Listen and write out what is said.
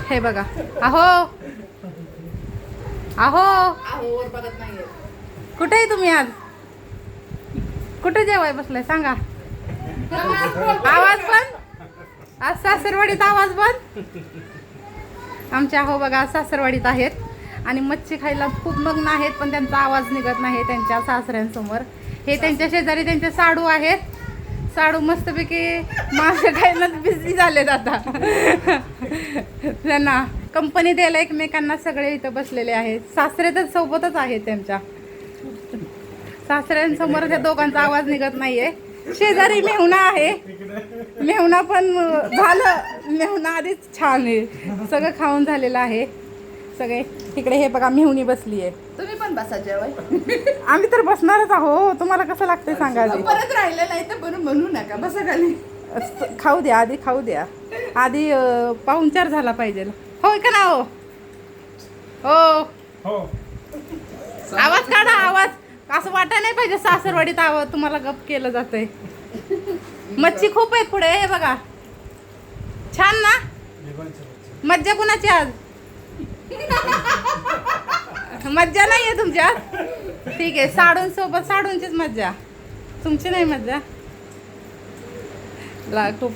हे बघा. अहो अहो कुठे आहे तुम्ही आज? कुठे जेवाय बसलाय सांगा? आवाज बंद. आज सासरवाडीत आवाज बंद. आमच्या अहो बघा सासरवाडीत आहेत आणि मच्छी खायला खूप मग्न आहेत, पण त्यांचा आवाज निघत नाही त्यांच्या सासऱ्यांसमोर. हे त्यांच्या शेजारी त्यांचे साडू आहेत. साडू मस्तपैकी मासे खायला बिझी झालेत आता. त्यांना कंपनी द्यायला एकमेकांना सगळे इथं बसलेले आहेत. सासरे तर सोबतच आहेत त्यांच्या. सासऱ्यांसमोर त्या दोघांचा आवाज निघत नाहीये. शेजारी मेहुणा आहे. मेहुणा पण झालं. मेहुणा आधीच छान आहे. सगळं खाऊन झालेलं आहे. सगळे इकडे हे बघा मेहुणी बसली आहे. तुम्ही पण बसा जेवाय. आम्ही तर बसणारच आहो. तुम्हाला कसं लागतंय सांगा आधी. परत राहिलं नाही तर बरं म्हणू नका, बसा खाली. खाऊ द्या आधी, खाऊ द्या आधी. पाहुणचार झाला पाहिजे. होय का ना? हो आवाज काढा. आवाज असं वाटायला नाही पाहिजे सासरवाडीत आवाज तुम्हाला गप केलं जातंय. मच्छी खूप आहेत पुढे. हे बघा छान ना. मज्जा कुणाची आज? मज्जा नाहीये तुमच्या? ठीक आहे. साडूंसोबत साडूंचीच मज्जा, तुमची नाही मज्जा. खूप